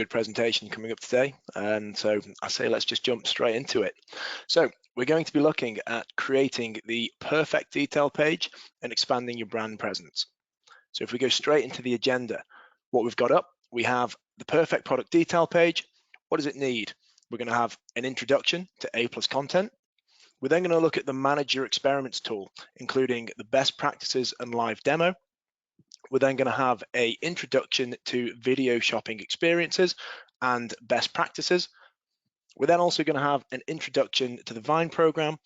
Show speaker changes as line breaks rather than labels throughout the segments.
Good presentation coming up today, and so I say let's just jump straight into it. So we're going to be looking at creating the perfect detail page and expanding your brand presence. So if we go straight into the agenda, what we've got up, we have the perfect product detail page. What does it need? We're going to have an introduction to A+ content. We're then going to look at the Manage Your Experiments tool, including the best practices and live demo. We're then going to have an introduction to video shopping experiences and best practices. We're then also going to have an introduction to the Vine program,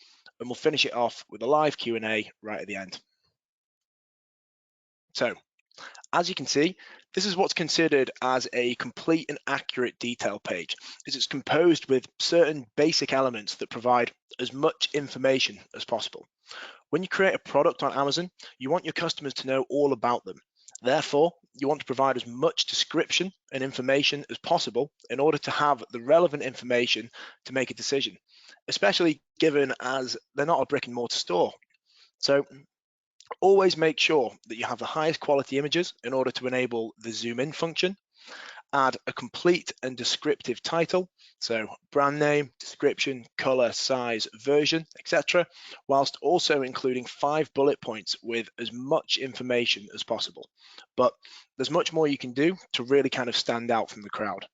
and we'll finish it off with a live Q&A right at the end. So, as you can see, this is what's considered as a complete and accurate detail page, as it's composed with certain basic elements that provide as much information as possible. When you create a product on Amazon, you want your customers to know all about them. Therefore, you want to provide as much description and information as possible in order to have the relevant information to make a decision, especially given as they're not a brick and mortar store. So always make sure that you have the highest quality images in order to enable the zoom in function. Add a complete and descriptive title, so brand name, description, color, size, version, etc., whilst also including 5 bullet points with as much information as possible. But there's much more you can do to really kind of stand out from the crowd.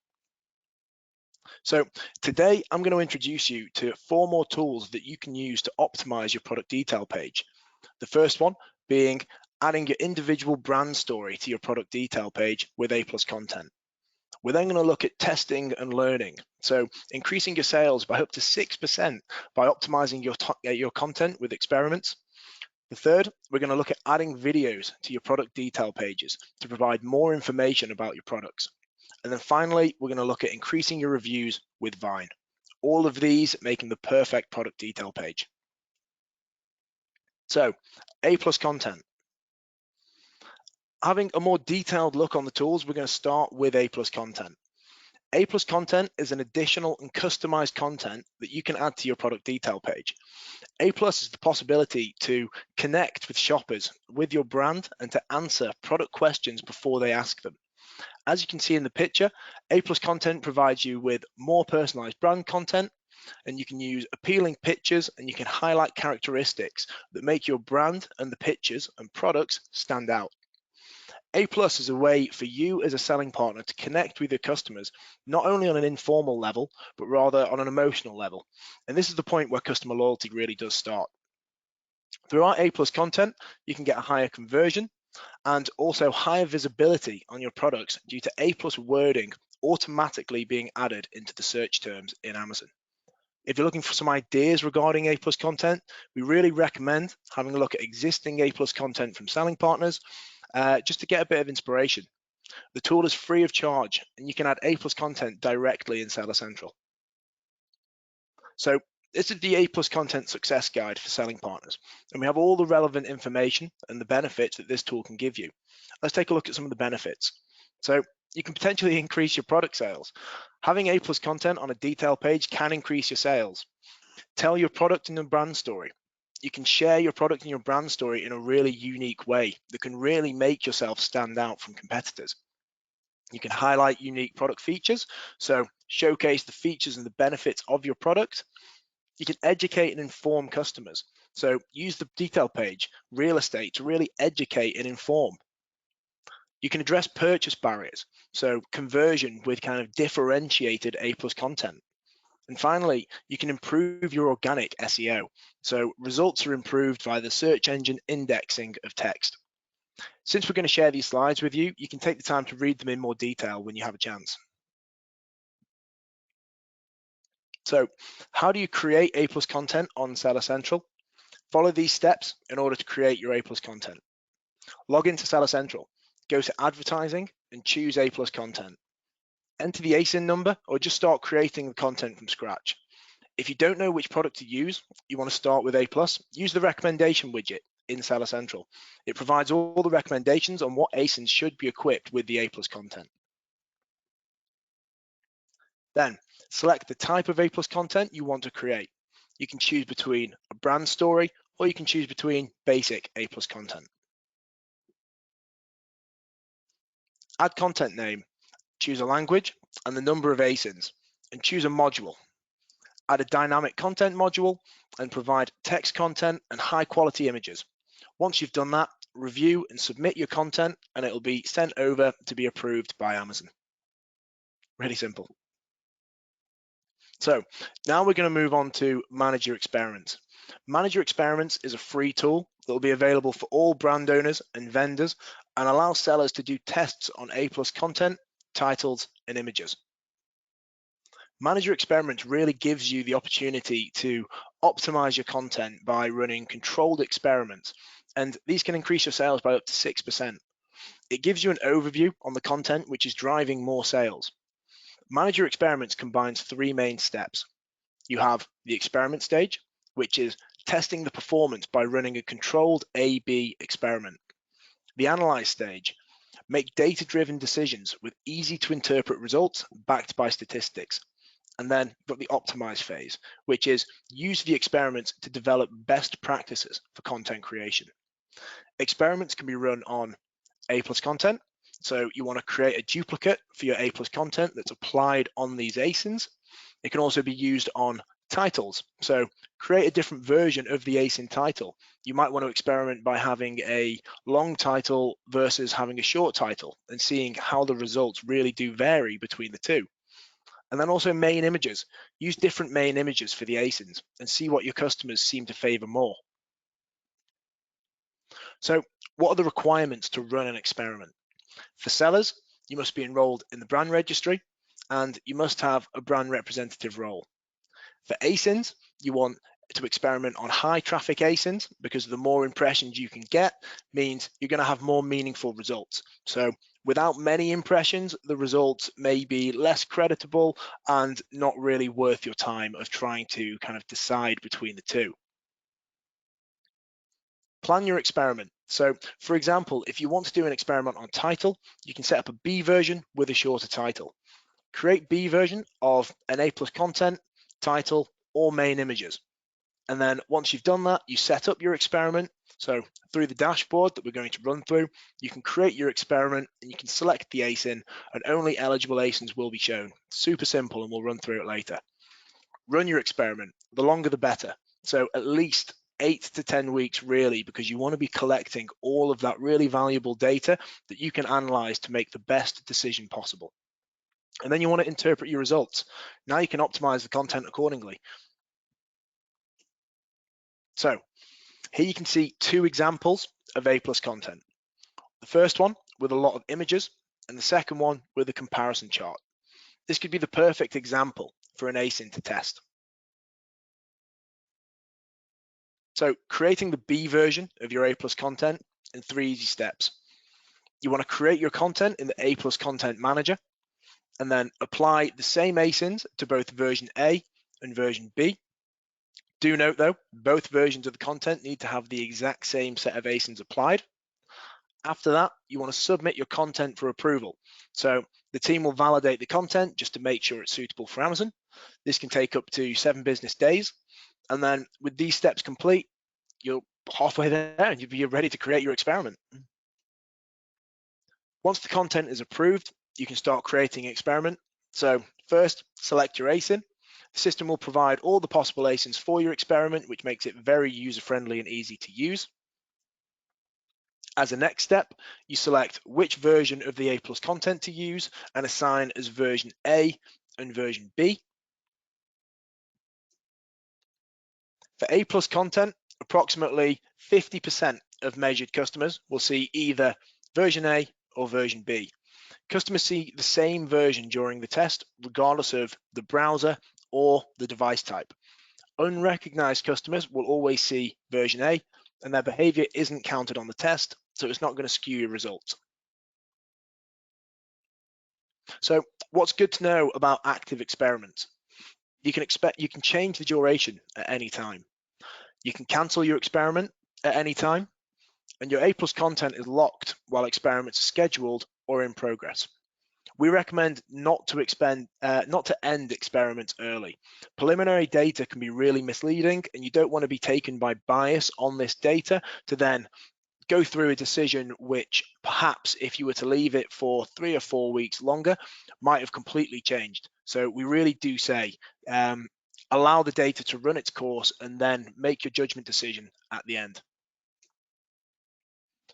So today I'm going to introduce you to 4 more tools that you can use to optimize your product detail page. The first one being adding your individual brand story to your product detail page with A+ content. We're then going to look at testing and learning. So increasing your sales by up to 6% by optimizing your content with experiments. The third, we're going to look at adding videos to your product detail pages to provide more information about your products. And then finally, we're going to look at increasing your reviews with Vine. All of these making the perfect product detail page. So A+ content. Having a more detailed look on the tools, we're going to start with A+ content. A+ content is an additional and customized content that you can add to your product detail page. A+ is the possibility to connect with shoppers with your brand and to answer product questions before they ask them. As you can see in the picture, A+ content provides you with more personalized brand content, and you can use appealing pictures and you can highlight characteristics that make your brand and the pictures and products stand out. A+ is a way for you as a selling partner to connect with your customers, not only on an informal level, but rather on an emotional level. And this is the point where customer loyalty really does start. Through our A+ content, you can get a higher conversion and also higher visibility on your products due to A+ wording automatically being added into the search terms in Amazon. If you're looking for some ideas regarding A+ content, we really recommend having a look at existing A+ content from selling partners, just to get a bit of inspiration. The tool is free of charge and you can add A+ content directly in Seller Central. So this is the A+ content success guide for selling partners, and we have all the relevant information and the benefits that this tool can give you. Let's take a look at some of the benefits. So you can potentially increase your product sales. Having A+ content on a detail page can increase your sales. Tell your product and your brand story. You can share your product and your brand story in a really unique way that can really make yourself stand out from competitors. You can highlight unique product features, so showcase the features and the benefits of your product. You can educate and inform customers, so use the detail page, real estate, to really educate and inform. You can address purchase barriers, so conversion with kind of differentiated A+ content. And finally, you can improve your organic SEO. So results are improved via the search engine indexing of text. Since we're going to share these slides with you, you can take the time to read them in more detail when you have a chance. So how do you create A+ content on Seller Central? Follow these steps in order to create your A+ content. Log into Seller Central, go to advertising and choose A+ content. Enter the ASIN number or just start creating the content from scratch. If you don't know which product to use, you want to start with A+, use the recommendation widget in Seller Central. It provides all the recommendations on what ASINs should be equipped with the A+ content. Then select the type of A+ content you want to create. You can choose between a brand story or you can choose between basic A+ content. Add content name. Choose a language, and the number of ASINs, and choose a module. Add a dynamic content module and provide text content and high quality images. Once you've done that, review and submit your content, and it will be sent over to be approved by Amazon. Really simple. So now we're going to move on to Manage Your Experiments. Manage Your Experiments is a free tool that will be available for all brand owners and vendors and allows sellers to do tests on A+ content, titles, and images. Manage Your Experiments really gives you the opportunity to optimize your content by running controlled experiments, and these can increase your sales by up to 6%. It gives you an overview on the content which is driving more sales. Manage Your Experiments combines three main steps. You have the experiment stage, which is testing the performance by running a controlled A/B experiment. The analyze stage, make data-driven decisions with easy to interpret results backed by statistics. And then you've got the optimize phase, which is use the experiments to develop best practices for content creation. Experiments can be run on A+ content. So you want to create a duplicate for your A+ content that's applied on these ASINs. It can also be used on titles. So create a different version of the ASIN title. You might want to experiment by having a long title versus having a short title and seeing how the results really do vary between the two. And then also main images. Use different main images for the ASINs and see what your customers seem to favor more. So what are the requirements to run an experiment? For sellers, you must be enrolled in the brand registry and you must have a brand representative role. For ASINs, you want to experiment on high traffic ASINs because the more impressions you can get means you're going to have more meaningful results. So without many impressions, the results may be less creditable and not really worth your time of trying to kind of decide between the two. Plan your experiment. So for example, if you want to do an experiment on title, you can set up a B version with a shorter title. Create B version of an A+ content, title, or main images. And then once you've done that, you set up your experiment. So through the dashboard that we're going to run through, you can create your experiment and you can select the ASIN and only eligible ASINs will be shown. Super simple, and we'll run through it later. Run your experiment. The longer the better. So at least 8 to 10 weeks really, because you want to be collecting all of that really valuable data that you can analyze to make the best decision possible. And then you want to interpret your results. Now you can optimize the content accordingly. So here you can see two examples of A+ content. The first one with a lot of images and the second one with a comparison chart. This could be the perfect example for an ASIN to test. So creating the B version of your A+ content in 3 easy steps. You want to create your content in the A+ content manager and then apply the same ASINs to both version A and version B. Do note though, both versions of the content need to have the exact same set of ASINs applied. After that, you want to submit your content for approval. So the team will validate the content just to make sure it's suitable for Amazon. This can take up to 7 business days. And then with these steps complete, you're halfway there and you're ready to create your experiment. Once the content is approved, you can start creating an experiment. So first, select your ASIN. The system will provide all the possible ASINs for your experiment, which makes it very user-friendly and easy to use. As a next step, you select which version of the A+ content to use and assign as version A and version B. For A+ content, approximately 50% of measured customers will see either version A or version B. Customers see the same version during the test, regardless of the browser or the device type. Unrecognized customers will always see version A, and their behavior isn't counted on the test, so it's not going to skew your results. So what's good to know about active experiments? You can change the duration at any time. You can cancel your experiment at any time, and your A+ content is locked while experiments are scheduled or in progress. We recommend not to end experiments early. Preliminary data can be really misleading, and you don't want to be taken by bias on this data to then go through a decision which perhaps if you were to leave it for 3 or 4 weeks longer might have completely changed. So we really do say allow the data to run its course and then make your judgment decision at the end.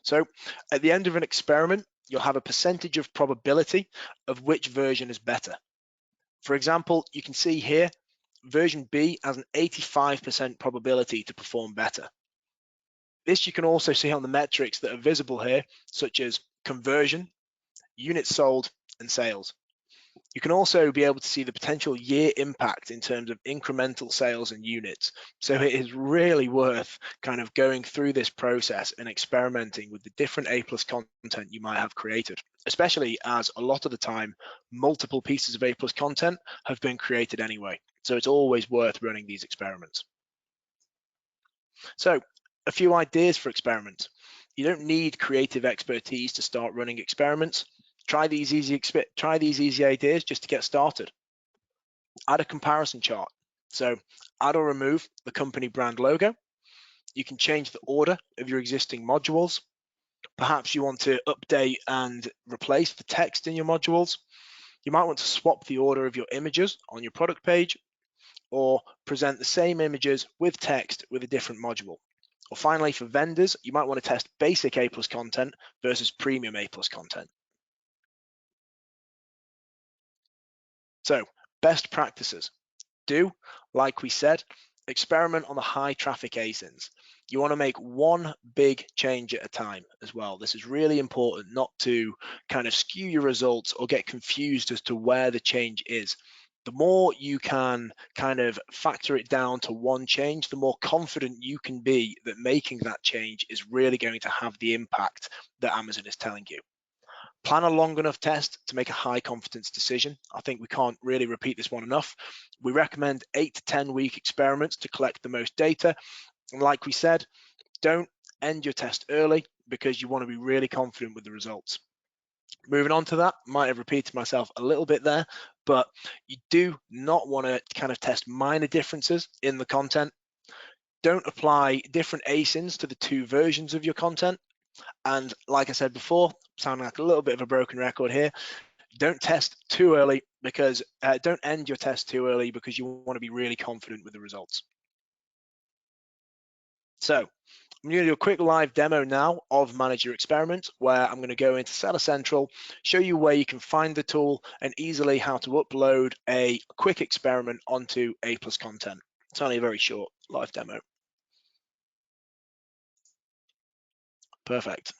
So at the end of an experiment, you'll have a percentage of probability of which version is better. For example, you can see here, version B has an 85% probability to perform better. This you can also see on the metrics that are visible here, such as conversion, units sold, and sales. You can also be able to see the potential year impact in terms of incremental sales and units. So it is really worth kind of going through this process and experimenting with the different A+ content you might have created, especially as a lot of the time, multiple pieces of A+ content have been created anyway. So it's always worth running these experiments. So a few ideas for experiments. You don't need creative expertise to start running experiments. Try these easy ideas just to get started. Add a comparison chart. So add or remove the company brand logo. You can change the order of your existing modules. Perhaps you want to update and replace the text in your modules. You might want to swap the order of your images on your product page, or present the same images with text with a different module. Or finally, for vendors, you might want to test basic A+ content versus premium A+ content. So, best practices. Do, like we said, experiment on the high traffic ASINs. You want to make one big change at a time as well. This is really important, not to kind of skew your results or get confused as to where the change is. The more you can kind of factor it down to one change, the more confident you can be that making that change is really going to have the impact that Amazon is telling you. Plan a long enough test to make a high confidence decision. I think we can't really repeat this one enough. We recommend 8 to 10 week experiments to collect the most data. And like we said, don't end your test early because you want to be really confident with the results. Moving on to that, might have repeated myself a little bit there, but you do not want to kind of test minor differences in the content. Don't apply different ASINs to the two versions of your content. And like I said before, sounding like a little bit of a broken record here, don't test too early because don't end your test too early because you want to be really confident with the results. So I'm going to do a quick live demo now of Manage Your Experiment, where I'm going to go into Seller Central, show you where you can find the tool and easily how to upload a quick experiment onto A+ content. It's only a very short live demo. Perfect.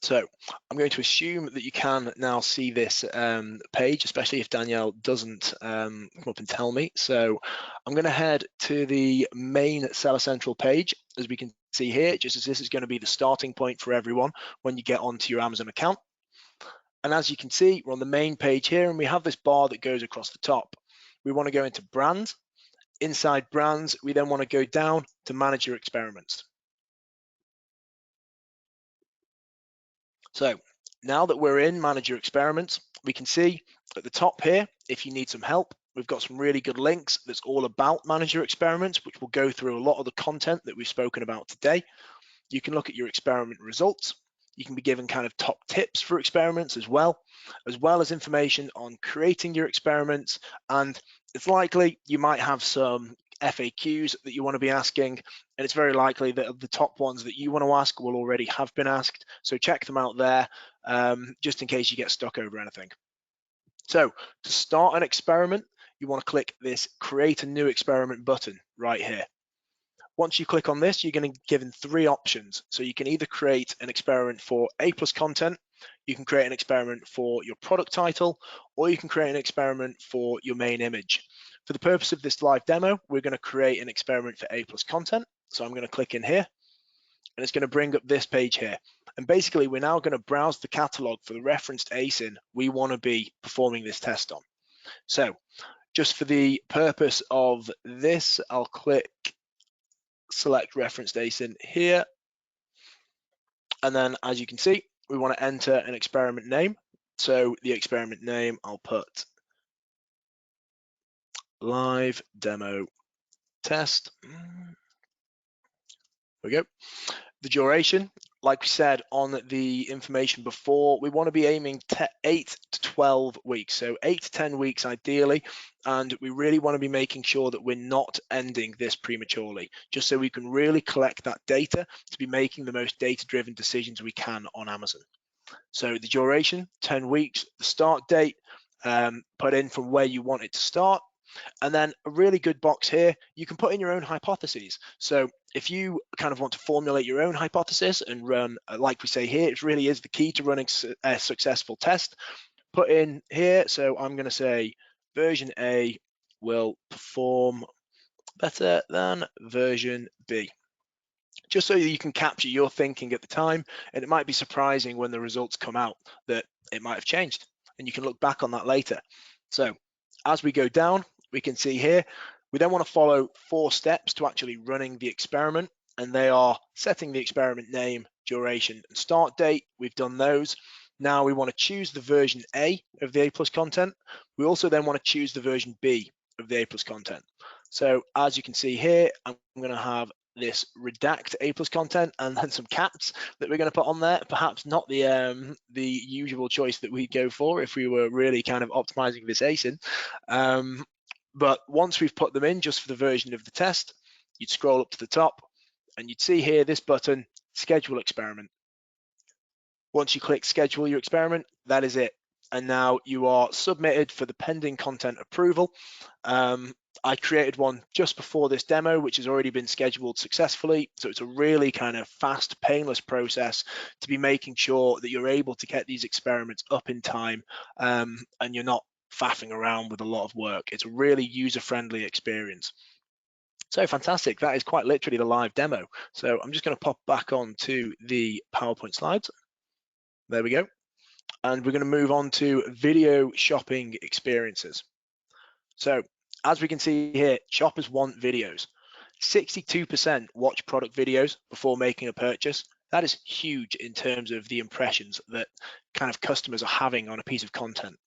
So I'm going to assume that you can now see this page, especially if Danielle doesn't come up and tell me. So I'm going to head to the main Seller Central page, as we can see here, just as this is going to be the starting point for everyone when you get onto your Amazon account. And as you can see, we're on the main page here, and we have this bar that goes across the top. We want to go into Brands. Inside Brands, we then want to go down to Manage Your Experiments. So now that we're in Manage Your Experiments, we can see at the top here, if you need some help, we've got some really good links that's all about Manage Your Experiments, which will go through a lot of the content that we've spoken about today. You can look at your experiment results. You can be given kind of top tips for experiments as well as information on creating your experiments. And it's likely you might have some FAQs that you want to be asking, and it's very likely that the top ones that you want to ask will already have been asked. So check them out there, just in case you get stuck over anything. So to start an experiment, you want to click this Create a New Experiment button right here. Once you click on this, you're going to be given 3 options. So you can either create an experiment for A+ content, you can create an experiment for your product title, or you can create an experiment for your main image. For the purpose of this live demo, we're going to create an experiment for A+ content. So I'm going to click in here, and it's going to bring up this page here. And basically, we're now going to browse the catalog for the referenced ASIN we want to be performing this test on. So just for the purpose of this, I'll click select referenced ASIN here. And then as you can see, we want to enter an experiment name. So the experiment name, I'll put live demo test. There we go. The duration, like we said on the information before, we want to be aiming 8 to 12 weeks, so 8 to 10 weeks ideally, and we really want to be making sure that we're not ending this prematurely, just so we can really collect that data to be making the most data-driven decisions we can on Amazon. So the duration, 10 weeks, the start date, put in from where you want it to start, and then a really good box here, you can put in your own hypotheses. So if you kind of want to formulate your own hypothesis and run, like we say here, it really is the key to running a successful test. Put in here, so I'm going to say version A will perform better than version B, just so that you can capture your thinking at the time, and it might be surprising when the results come out that it might have changed, and you can look back on that later. So as we go down, we can see here, we then want to follow 4 steps to actually running the experiment, and they are setting the experiment name, duration, and start date. We've done those. Now we want to choose the version A of the A+ content. We also then want to choose the version B of the A+ content. So as you can see here, I'm going to have this redact A+ content and then some caps that we're going to put on there. Perhaps not the usual choice that we'd go for if we were really kind of optimizing this ASIN. But once we've put them in just for the version of the test, you'd scroll up to the top and you'd see here this button, schedule experiment. Once you click schedule your experiment, that is it. And now you are submitted for the pending content approval. I created one just before this demo, which has already been scheduled successfully. So it's a really kind of fast, painless process to be making sure that you're able to get these experiments up in time, and you're not faffing around with a lot of work. It's a really user-friendly experience. So fantastic, that is quite literally the live demo. So I'm just going to pop back on to the PowerPoint slides. There we go. And we're going to move on to video shopping experiences. So as we can see here, shoppers want videos. 62% watch product videos before making a purchase. That is huge in terms of the impressions that kind of customers are having on a piece of content.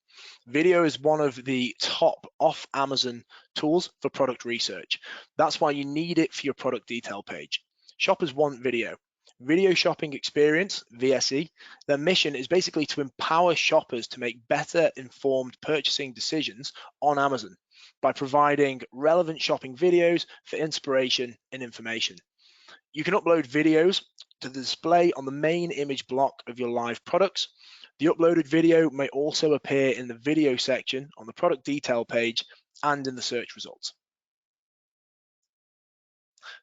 Video is one of the top off Amazon tools for product research. That's why you need it for your product detail page. Shoppers want video. Video shopping experience, VSE, their mission is basically to empower shoppers to make better informed purchasing decisions on Amazon by providing relevant shopping videos for inspiration and information. You can upload videos to the display on the main image block of your live products. The uploaded video may also appear in the video section on the product detail page and in the search results.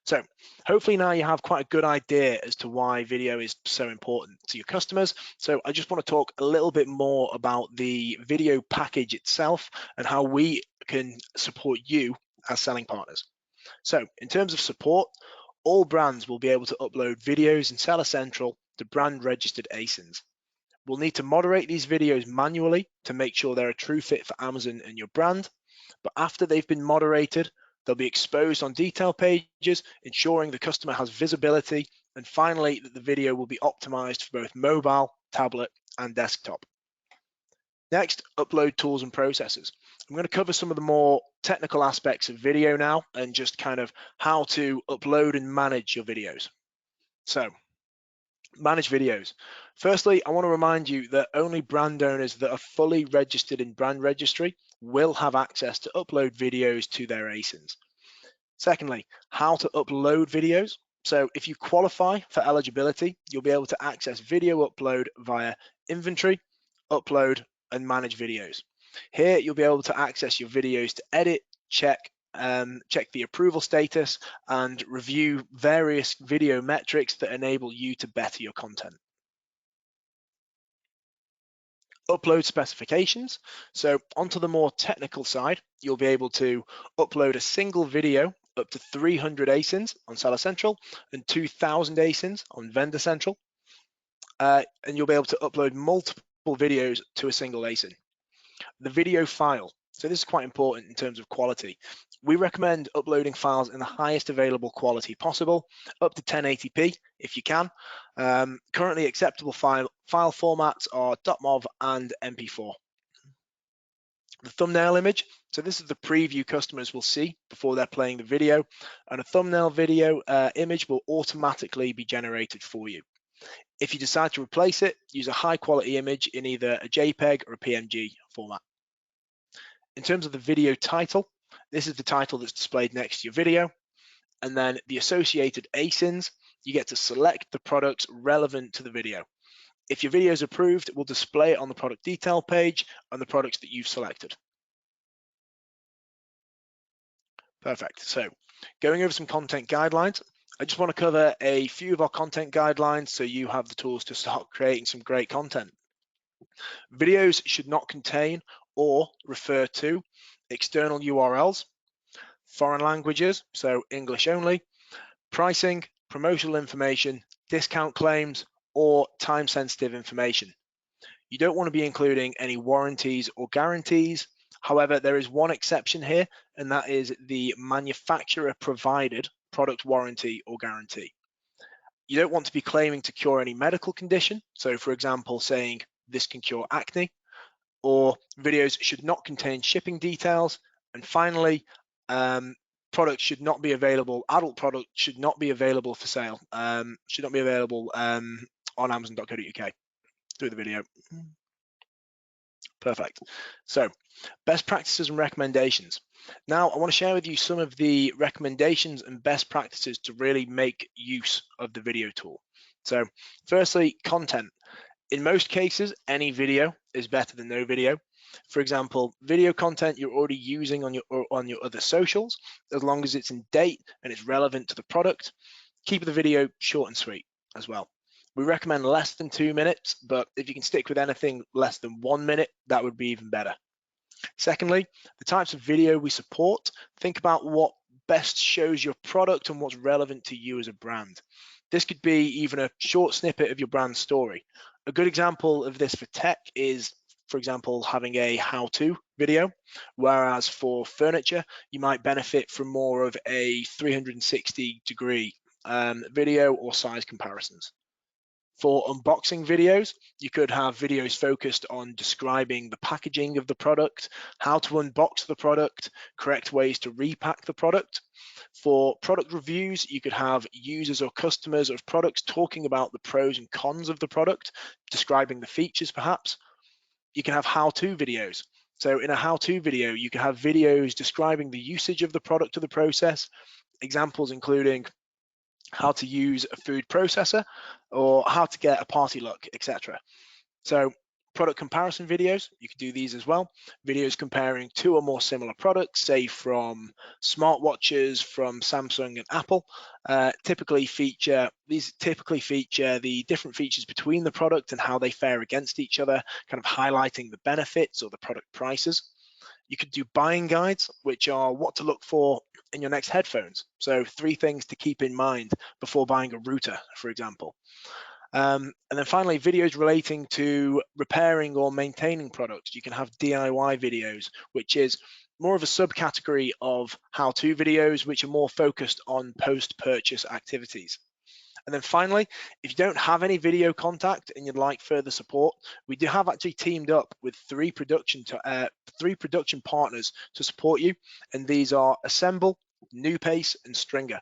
So hopefully now you have quite a good idea as to why video is so important to your customers. So I just want to talk a little bit more about the video package itself and how we can support you as selling partners. So in terms of support, all brands will be able to upload videos in Seller Central to brand registered ASINs. We'll need to moderate these videos manually to make sure they're a true fit for Amazon and your brand. But after they've been moderated, they'll be exposed on detail pages, ensuring the customer has visibility. And finally, that the video will be optimized for both mobile, tablet, and desktop. Next, upload tools and processes. I'm going to cover some of the more technical aspects of video now and just kind of how to upload and manage your videos. So, manage videos. Firstly, I want to remind you that only brand owners that are fully registered in brand registry will have access to upload videos to their ASINs. Secondly, how to upload videos. So if you qualify for eligibility, you'll be able to access video upload via inventory, upload, and manage videos. Here, you'll be able to access your videos to edit, check the approval status, and review various video metrics that enable you to better your content. Upload specifications. So onto the more technical side, you'll be able to upload a single video up to 300 ASINs on Seller Central and 2,000 ASINs on Vendor Central. And you'll be able to upload multiple videos to a single ASIN. The video file. So this is quite important in terms of quality. We recommend uploading files in the highest available quality possible, up to 1080p if you can. Currently acceptable file formats are .mov and MP4. The thumbnail image. So this is the preview customers will see before they're playing the video, and a thumbnail video image will automatically be generated for you. If you decide to replace it, use a high quality image in either a JPEG or a PNG format. In terms of the video title, this is the title that's displayed next to your video. And then the associated ASINs, you get to select the products relevant to the video. If your video is approved, it will display it on the product detail page on the products that you've selected. Perfect. So going over some content guidelines, I just want to cover a few of our content guidelines so you have the tools to start creating some great content. Videos should not contain or refer to external URLs, foreign languages, so English only, pricing, promotional information, discount claims, or time-sensitive information. You don't want to be including any warranties or guarantees. However, there is one exception here, and that is the manufacturer provided product warranty or guarantee. You don't want to be claiming to cure any medical condition. So for example, saying this can cure acne, or videos should not contain shipping details. And finally, products should not be available, adult products should not be available for sale, should not be available on Amazon.co.uk through the video. Perfect. So best practices and recommendations. Now I want to share with you some of the recommendations and best practices to really make use of the video tool. So firstly, content. In most cases, any video is better than no video. For example, video content you're already using on your other socials, as long as it's in date and it's relevant to the product, keep the video short and sweet as well. We recommend less than 2 minutes, but if you can stick with anything less than 1 minute, that would be even better. Secondly, the types of video we support, think about what best shows your product and what's relevant to you as a brand. This could be even a short snippet of your brand story. A good example of this for tech is, for example, having a how-to video, whereas for furniture, you might benefit from more of a 360-degree video or size comparisons. For unboxing videos, you could have videos focused on describing the packaging of the product, how to unbox the product, correct ways to repack the product. For product reviews, you could have users or customers of products talking about the pros and cons of the product, describing the features perhaps. You can have how-to videos. So in a how-to video, you can have videos describing the usage of the product or the process, examples including how to use a food processor or how to get a party look, etc. So product comparison videos, you can do these as well. Videos comparing 2 or more similar products, say from smartwatches from Samsung and Apple, typically feature the different features between the product and how they fare against each other, kind of highlighting the benefits or the product prices. You could do buying guides, which are what to look for in your next headphones. So 3 things to keep in mind before buying a router, for example. And then finally, videos relating to repairing or maintaining products. You can have DIY videos, which is more of a subcategory of how-to videos, which are more focused on post-purchase activities. And then finally, if you don't have any video contact and you'd like further support, we do have actually teamed up with 3 production partners to support you. And these are Assemble, NewPace, and Stringer.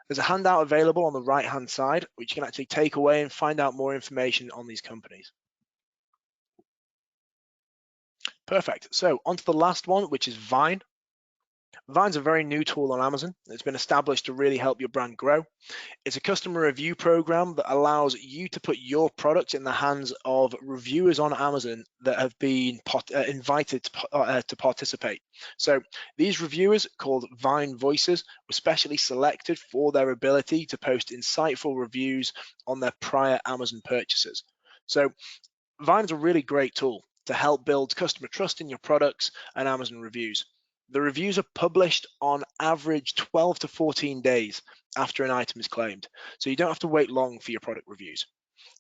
There's a handout available on the right-hand side, which you can actually take away and find out more information on these companies. Perfect. So on to the last one, which is Vine. Vine's a very new tool on Amazon. It's been established to really help your brand grow. It's a customer review program that allows you to put your product in the hands of reviewers on Amazon that have been invited to participate. So these reviewers, called Vine Voices, were specially selected for their ability to post insightful reviews on their prior Amazon purchases. So Vine's a really great tool to help build customer trust in your products and Amazon reviews. The reviews are published on average 12 to 14 days after an item is claimed, so you don't have to wait long for your product reviews.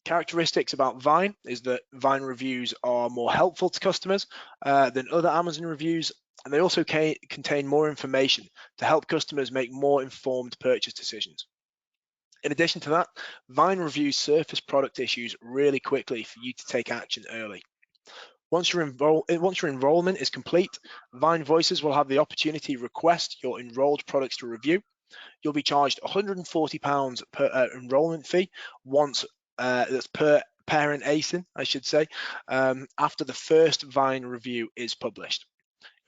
Characteristics about Vine is that Vine reviews are more helpful to customers than other Amazon reviews, and they also contain more information to help customers make more informed purchase decisions. In addition to that, Vine reviews surface product issues really quickly for you to take action early. Once your enrollment is complete, Vine Voices will have the opportunity to request your enrolled products to review. You'll be charged £140 per enrollment fee once that's per parent ASIN, I should say, after the first Vine review is published.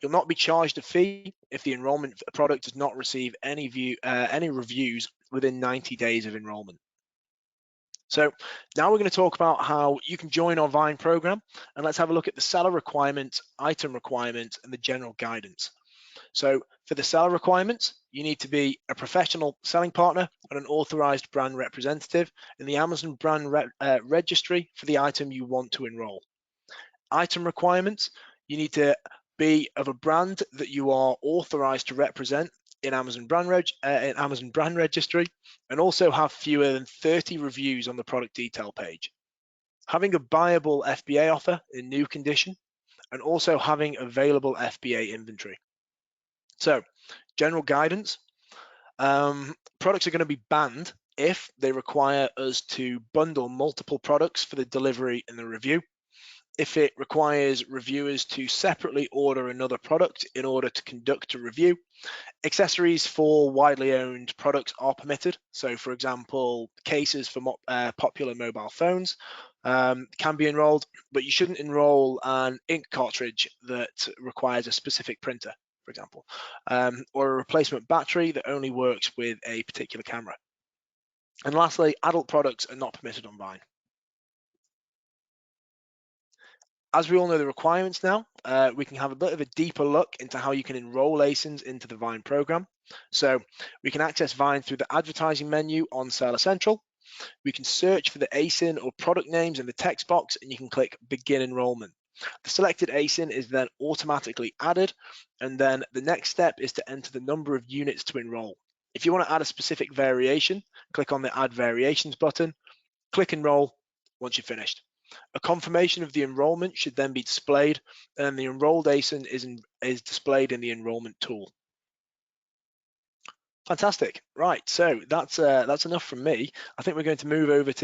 You'll not be charged a fee if the enrollment product does not receive any reviews within 90 days of enrollment. So now we're going to talk about how you can join our Vine program, and let's have a look at the seller requirements, item requirements, and the general guidance. So for the seller requirements, you need to be a professional selling partner and an authorized brand representative in the Amazon brand registry for the item you want to enroll. Item requirements, you need to be of a brand that you are authorized to represent in Amazon brand registry, and also have fewer than 30 reviews on the product detail page. Having a buyable FBA offer in new condition, and also having available FBA inventory. So, general guidance. Products are going to be banned if they require us to bundle multiple products for the delivery and the review. If it requires reviewers to separately order another product in order to conduct a review. Accessories for widely owned products are permitted. So, for example, cases for popular mobile phones can be enrolled, but you shouldn't enroll an ink cartridge that requires a specific printer, for example, or a replacement battery that only works with a particular camera. And lastly, adult products are not permitted on Vine. As we all know the requirements now, we can have a bit of a deeper look into how you can enroll ASINs into the Vine program. So we can access Vine through the advertising menu on Seller Central. We can search for the ASIN or product names in the text box, and you can click Begin Enrollment. The selected ASIN is then automatically added, and then the next step is to enter the number of units to enroll. If you want to add a specific variation, click on the Add Variations button, click Enroll once you're finished. A confirmation of the enrollment should then be displayed, and the enrolled ASIN is displayed in the enrollment tool. Fantastic. Right, so that's enough from me. I think we're going to move over to